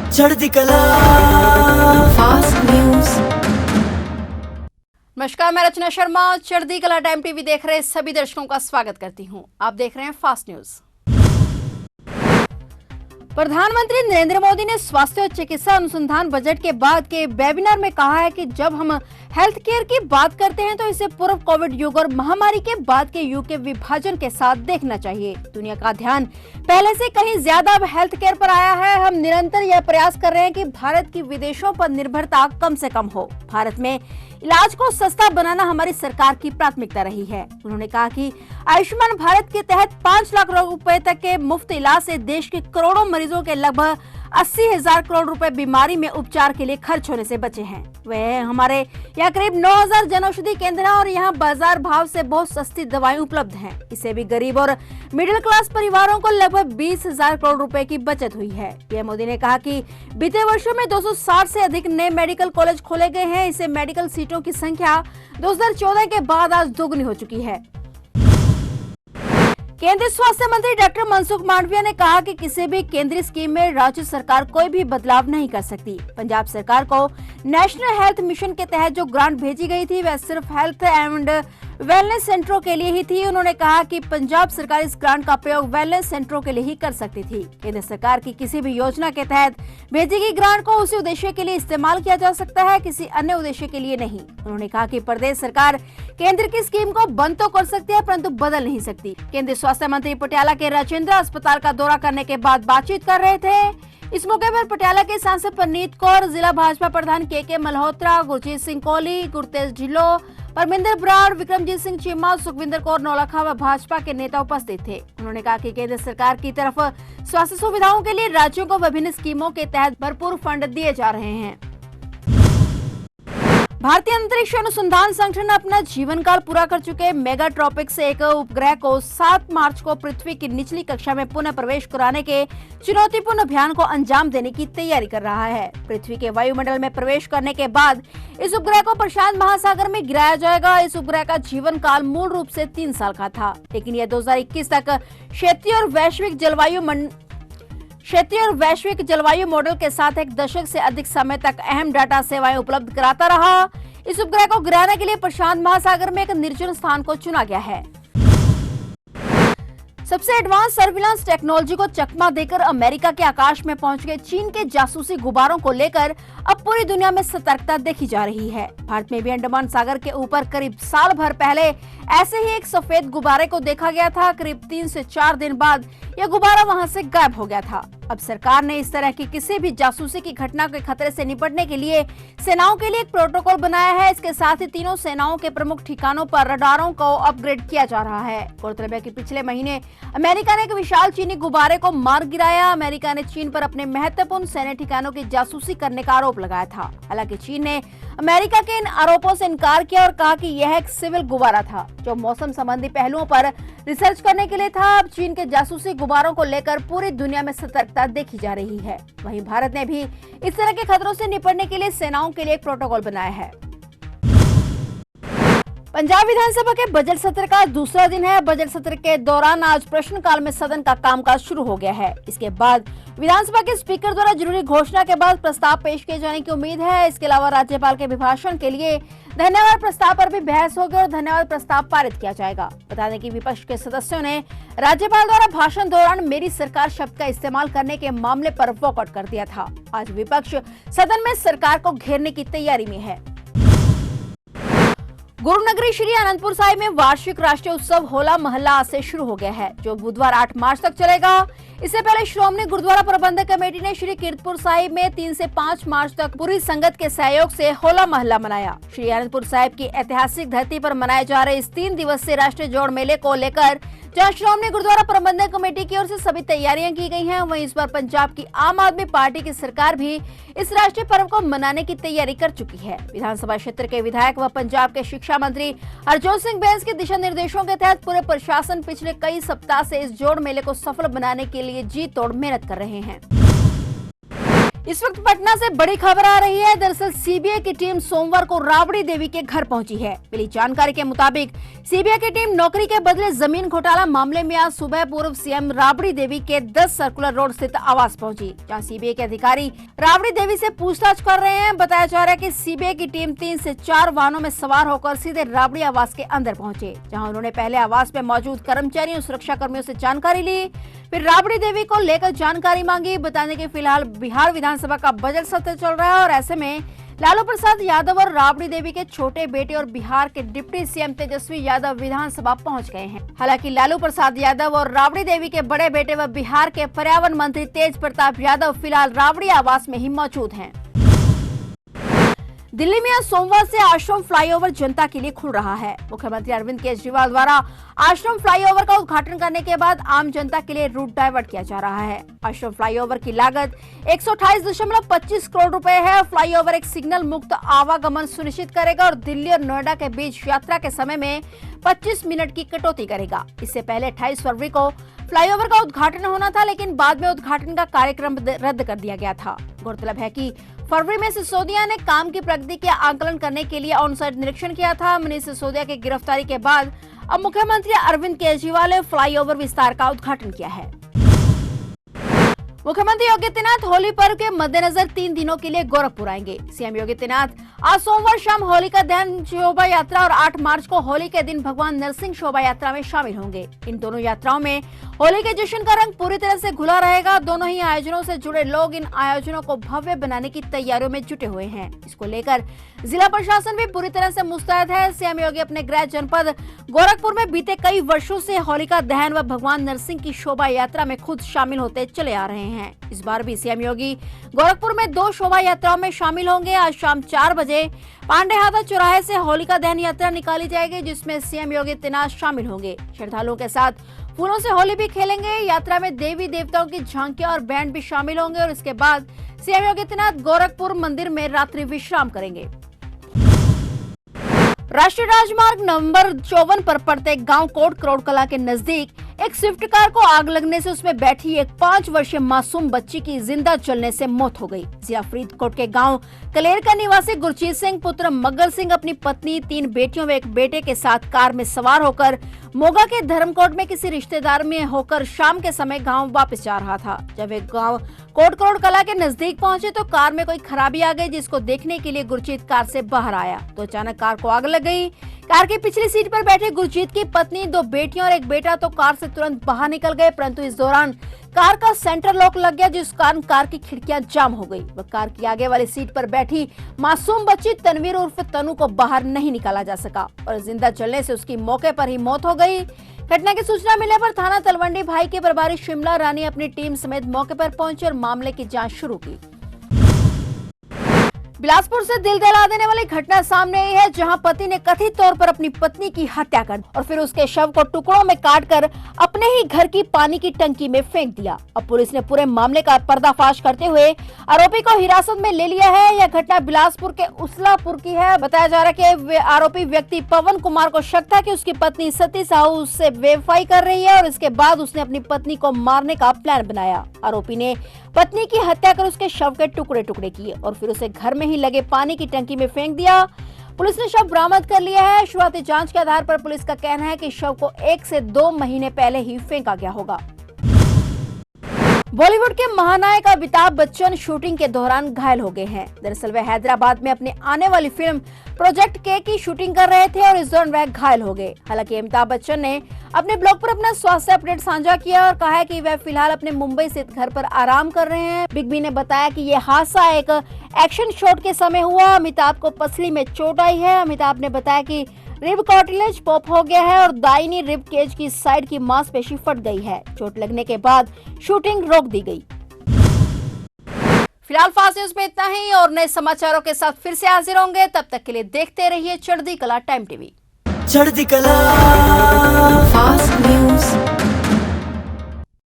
चढ़ती कला fast news. नमस्कार, मैं रचना शर्मा चढ़ती कला टाइम टीवी देख रहे सभी दर्शकों का स्वागत करती हूं। आप देख रहे हैं फास्ट न्यूज। प्रधानमंत्री नरेंद्र मोदी ने स्वास्थ्य और चिकित्सा अनुसंधान बजट के बाद के वेबिनार में कहा है कि जब हम हेल्थ केयर की बात करते हैं तो इसे पूर्व कोविड युग और महामारी के बाद के युग के विभाजन के साथ देखना चाहिए। दुनिया का ध्यान पहले से कहीं ज्यादा अब हेल्थ केयर पर आया है। हम निरंतर यह प्रयास कर रहे हैं कि भारत की विदेशों पर निर्भरता कम से कम हो। भारत में इलाज को सस्ता बनाना हमारी सरकार की प्राथमिकता रही है। उन्होंने कहा कि आयुष्मान भारत के तहत 5 लाख रुपए तक के मुफ्त इलाज से देश के करोड़ों मरीजों के लगभग 80,000 करोड़ रुपए बीमारी में उपचार के लिए खर्च होने से बचे हैं। वह हमारे यहाँ करीब 9,000 जनौषधि केंद्र हैं और यहाँ बाजार भाव से बहुत सस्ती दवाएं उपलब्ध हैं। इससे भी गरीब और मिडिल क्लास परिवारों को लगभग 20,000 करोड़ रुपए की बचत हुई है। पीएम मोदी ने कहा कि बीते वर्षों में 260 से अधिक नए मेडिकल कॉलेज खोले गए हैं। इससे मेडिकल सीटों की संख्या 2014 के बाद आज दोगुनी हो चुकी है। केंद्रीय स्वास्थ्य मंत्री डॉक्टर मनसुख मांडविया ने कहा कि किसी भी केंद्रीय स्कीम में राज्य सरकार कोई भी बदलाव नहीं कर सकती। पंजाब सरकार को नेशनल हेल्थ मिशन के तहत जो ग्रांट भेजी गई थी वह सिर्फ हेल्थ एंड वेलनेस सेंटरों के लिए ही थी। उन्होंने कहा कि पंजाब सरकार इस ग्रांट का प्रयोग वेलनेस सेंटरों के लिए ही कर सकती थी। केंद्र सरकार की किसी भी योजना के तहत भेजी गई ग्रांट को उसी उद्देश्य के लिए इस्तेमाल किया जा सकता है, किसी अन्य उद्देश्य के लिए नहीं। उन्होंने कहा कि प्रदेश सरकार केंद्र की स्कीम को बंद तो कर सकती है परंतु बदल नहीं सकती। केंद्रीय स्वास्थ्य मंत्री पटियाला के राजेंद्र अस्पताल का दौरा करने के बाद बातचीत कर रहे थे। इस मौके पर पटियाला के सांसद परनीत कौर, जिला भाजपा प्रधान के मल्होत्रा, गुरजीत सिंह कोहली, गुरतेज ढिल्लों, परमिंदर बराड़, विक्रमजीत सिंह चीमा, सुखविंदर कौर नौलखा व भाजपा के नेता उपस्थित थे। उन्होंने कहा कि केंद्र सरकार की तरफ स्वास्थ्य सुविधाओं के लिए राज्यों को विभिन्न स्कीमों के तहत भरपूर फंड दिए जा रहे हैं। भारतीय अंतरिक्ष अनुसंधान संगठन अपना जीवन काल पूरा कर चुके मेगाट्रॉपिक्स एक उपग्रह को 7 मार्च को पृथ्वी की निचली कक्षा में पुनः प्रवेश कराने के चुनौतीपूर्ण अभियान को अंजाम देने की तैयारी कर रहा है। पृथ्वी के वायुमंडल में प्रवेश करने के बाद इस उपग्रह को प्रशांत महासागर में गिराया जाएगा। इस उपग्रह का जीवन काल मूल रूप से 3 साल का था, लेकिन यह 2021 तक क्षेत्रीय और वैश्विक जलवायु मॉडल के साथ 1 दशक से अधिक समय तक अहम डाटा सेवाएं उपलब्ध कराता रहा। इस उपग्रह को गिराने के लिए प्रशांत महासागर में एक निर्जन स्थान को चुना गया है। सबसे एडवांस सर्विलांस टेक्नोलॉजी को चकमा देकर अमेरिका के आकाश में पहुंच गए चीन के जासूसी गुब्बारों को लेकर अब पूरी दुनिया में सतर्कता देखी जा रही है। भारत में भी अंडमान सागर के ऊपर करीब साल भर पहले ऐसे ही एक सफेद गुब्बारे को देखा गया था। करीब 3 से 4 दिन बाद यह गुब्बारा वहां से गायब हो गया था। अब सरकार ने इस तरह की किसी भी जासूसी की घटना के खतरे से निपटने के लिए सेनाओं के लिए एक प्रोटोकॉल बनाया है। इसके साथ ही तीनों सेनाओं के प्रमुख ठिकानों पर रडारों को अपग्रेड किया जा रहा है। गौरतलब है कि पिछले महीने अमेरिका ने एक विशाल चीनी गुब्बारे को मार गिराया। अमेरिका ने चीन पर अपने महत्वपूर्ण सैन्य ठिकानों की जासूसी करने का आरोप लगाया था। हालांकि चीन ने अमेरिका के इन आरोपों से इनकार किया और कहा कि यह एक सिविल गुब्बारा था जो मौसम संबंधी पहलुओं पर रिसर्च करने के लिए था। अब चीन के जासूसी गुब्बारों को लेकर पूरी दुनिया में सतर्कता देखी जा रही है। वहीं भारत ने भी इस तरह के खतरों से निपटने के लिए सेनाओं के लिए एक प्रोटोकॉल बनाया है। पंजाब विधानसभा के बजट सत्र का दूसरा दिन है। बजट सत्र के दौरान आज प्रश्नकाल में सदन का कामकाज शुरू हो गया है। इसके बाद विधानसभा के स्पीकर द्वारा जरूरी घोषणा के बाद प्रस्ताव पेश किए जाने की उम्मीद है। इसके अलावा राज्यपाल के अभिभाषण के लिए धन्यवाद प्रस्ताव पर भी बहस होगी और धन्यवाद प्रस्ताव पारित किया जाएगा। बता दें कि विपक्ष के सदस्यों ने राज्यपाल द्वारा भाषण दौरान मेरी सरकार शब्द का इस्तेमाल करने के मामले पर वॉकआउट कर दिया था। आज विपक्ष सदन में सरकार को घेरने की तैयारी में है। गुरुनगरी श्री आनंदपुर साहिब में वार्षिक राष्ट्रीय उत्सव होला महल्ला आज से शुरू हो गया है, जो बुधवार 8 मार्च तक चलेगा। इससे पहले श्रोमणी गुरुद्वारा प्रबंधक कमेटी ने श्री कीरतपुर साहिब में 3 से 5 मार्च तक पूरी संगत के सहयोग से होला महल्ला मनाया। श्री आनंदपुर साहिब की ऐतिहासिक धरती पर मनाए जा रहे इस 3 दिवसीय राष्ट्रीय जोड़ मेले को लेकर जहां श्रोमणी गुरुद्वारा प्रबंधक कमेटी की ओर से सभी तैयारियां की गई हैं, वहीं इस बार पंजाब की आम आदमी पार्टी की सरकार भी इस राष्ट्रीय पर्व को मनाने की तैयारी कर चुकी है। विधानसभा क्षेत्र के विधायक व पंजाब के शिक्षा मंत्री हरजोत सिंह बैंस के दिशा निर्देशों के तहत पूरे प्रशासन पिछले कई सप्ताह से इस जोड़ मेले को सफल बनाने के लिए जी तोड़ मेहनत कर रहे हैं। इस वक्त पटना से बड़ी खबर आ रही है। दरअसल सीबीआई की टीम सोमवार को राबड़ी देवी के घर पहुंची है। मिली जानकारी के मुताबिक सीबीआई की टीम नौकरी के बदले जमीन घोटाला मामले में आज सुबह पूर्व सीएम राबड़ी देवी के 10 सर्कुलर रोड स्थित आवास पहुंची, जहां सीबीआई के अधिकारी राबड़ी देवी से पूछताछ कर रहे हैं। बताया जा रहा है कि सीबीआई की टीम 3 से 4 वाहनों में सवार होकर सीधे राबड़ी आवास के अंदर पहुंचे, जहां उन्होंने पहले आवास में मौजूद कर्मचारियों और सुरक्षा कर्मियों से जानकारी ली, फिर राबड़ी देवी को लेकर जानकारी मांगी। बताने के फिलहाल बिहार विधानसभा का बजट सत्र चल रहा है और ऐसे में लालू प्रसाद यादव और राबड़ी देवी के छोटे बेटे और बिहार के डिप्टी सीएम तेजस्वी यादव विधानसभा पहुंच गए हैं। हालांकि लालू प्रसाद यादव और राबड़ी देवी के बड़े बेटे व बिहार के पर्यावरण मंत्री तेज प्रताप यादव फिलहाल राबड़ी आवास में ही मौजूद हैं। दिल्ली में आज सोमवार से आश्रम फ्लाईओवर जनता के लिए खुल रहा है। मुख्यमंत्री अरविंद केजरीवाल द्वारा आश्रम फ्लाईओवर का उद्घाटन करने के बाद आम जनता के लिए रूट डाइवर्ट किया जा रहा है। आश्रम फ्लाईओवर की लागत 128.25 करोड़ रुपए है। फ्लाईओवर एक सिग्नल मुक्त आवागमन सुनिश्चित करेगा और दिल्ली और नोएडा के बीच यात्रा के समय में 25 मिनट की कटौती करेगा। इससे पहले 28 फरवरी को फ्लाईओवर का उद्घाटन होना था, लेकिन बाद में उद्घाटन का कार्यक्रम रद्द कर दिया गया था। गौरतलब है कि फरवरी में सिसोदिया ने काम की प्रगति के आकलन करने के लिए ऑन साइट निरीक्षण किया था। मनीष सिसोदिया की गिरफ्तारी के बाद अब मुख्यमंत्री अरविंद केजरीवाल ने फ्लाईओवर विस्तार का उद्घाटन किया है। मुख्यमंत्री योगी आदित्यनाथ होली पर्व के मद्देनजर 3 दिनों के लिए गोरखपुर आएंगे। सीएम योगी आदित्यनाथ आज सोमवार शाम होलिका दहन शोभा यात्रा और 8 मार्च को होली के दिन भगवान नरसिंह शोभा यात्रा में शामिल होंगे। इन दोनों यात्राओं में होली के जश्न का रंग पूरी तरह से घुला रहेगा। दोनों ही आयोजनों से जुड़े लोग इन आयोजनों को भव्य बनाने की तैयारियों में जुटे हुए हैं। इसको लेकर जिला प्रशासन भी पूरी तरह से मुस्तैद है। सीएम योगी अपने गृह जनपद गोरखपुर में बीते कई वर्षों से होलिका दहन व भगवान नरसिंह की शोभा यात्रा में खुद शामिल होते चले आ रहे हैं। इस बार भी सीएम योगी गोरखपुर में 2 शोभा यात्राओं में शामिल होंगे। आज शाम 4 बजे पांडेहाता चौराहे से होलिका दहन यात्रा निकाली जाएगी, जिसमें सीएम योगी आदित्यनाथ शामिल होंगे। श्रद्धालुओं के साथ फूलों से होली भी खेलेंगे। यात्रा में देवी देवताओं की झांकियां और बैंड भी शामिल होंगे और इसके बाद सीएम योगी आदित्यनाथ गोरखपुर मंदिर में रात्रि विश्राम करेंगे। राष्ट्रीय राजमार्ग नंबर 54 पर पड़ते गांव कोट करोड़ कला के नजदीक एक स्विफ्ट कार को आग लगने से उसमें बैठी एक 5 वर्षीय मासूम बच्ची की जिंदा जलने से मौत हो गई। जिला फरीदकोट के गांव कलेर का निवासी गुरजीत सिंह पुत्र मगर सिंह अपनी पत्नी, 3 बेटियों व एक बेटे के साथ कार में सवार होकर मोगा के धर्मकोट में किसी रिश्तेदार में होकर शाम के समय गांव वापस जा रहा था। जब वे गांव कोट करोड़ कला के नजदीक पहुंचे तो कार में कोई खराबी आ गई, जिसको देखने के लिए गुरजीत कार से बाहर आया तो अचानक कार को आग लग गई। कार की पिछली सीट पर बैठे गुरजीत की पत्नी, 2 बेटियां और एक बेटा तो कार से तुरंत बाहर निकल गए, परंतु इस दौरान कार का सेंटर लॉक लग गया, जिस कारण कार की खिड़कियां जाम हो गई। वह कार की आगे वाली सीट पर बैठी मासूम बच्ची तनवीर उर्फ तनु को बाहर नहीं निकाला जा सका और जिंदा जलने से उसकी मौके पर ही मौत हो गई। घटना की सूचना मिलने पर थाना तलवंडी भाई के प्रभारी शिमला रानी अपनी टीम समेत मौके पर पहुंची और मामले की जांच शुरू की। बिलासपुर से दिल दहला देने वाली घटना सामने आई है, जहां पति ने कथित तौर पर अपनी पत्नी की हत्या कर और फिर उसके शव को टुकड़ों में काटकर अपने ही घर की पानी की टंकी में फेंक दिया। अब पुलिस ने पूरे मामले का पर्दाफाश करते हुए आरोपी को हिरासत में ले लिया है। यह घटना बिलासपुर के उसलापुर की है। बताया जा रहा है कि आरोपी व्यक्ति पवन कुमार को शक था कि उसकी पत्नी सती साहू उससे बेवफाई कर रही है और इसके बाद उसने अपनी पत्नी को मारने का प्लान बनाया। आरोपी ने पत्नी की हत्या कर उसके शव के टुकड़े टुकड़े किए और फिर उसे घर में ही लगे पानी की टंकी में फेंक दिया। पुलिस ने शव बरामद कर लिया है। शुरुआती जांच के आधार पर पुलिस का कहना है कि शव को 1 से 2 महीने पहले ही फेंका गया होगा। बॉलीवुड के महानायक अमिताभ बच्चन शूटिंग के दौरान घायल हो गए हैं। दरअसल वे हैदराबाद में अपनी आने वाली फिल्म प्रोजेक्ट के की शूटिंग कर रहे थे और इस दौरान वह घायल हो गए। हालांकि अमिताभ बच्चन ने अपने ब्लॉग पर अपना स्वास्थ्य अपडेट साझा किया और कहा है कि वह फिलहाल अपने मुंबई स्थित घर पर आराम कर रहे हैं। बिग बी ने बताया कि यह हादसा एक एक्शन शॉट के समय हुआ। अमिताभ को पसली में चोट आई है। अमिताभ ने बताया कि रिब कार्टिलेज पॉप हो गया है और दाहिनी रिब केज की साइड की मांसपेशी फट गई है। चोट लगने के बाद शूटिंग रोक दी गई। फिलहाल फास्ट न्यूज में इतना ही और नए समाचारों के साथ फिर से हाजिर होंगे। तब तक के लिए देखते रहिए चढ़ती कला टाइम टीवी। चढ़ती कला फास्ट न्यूज।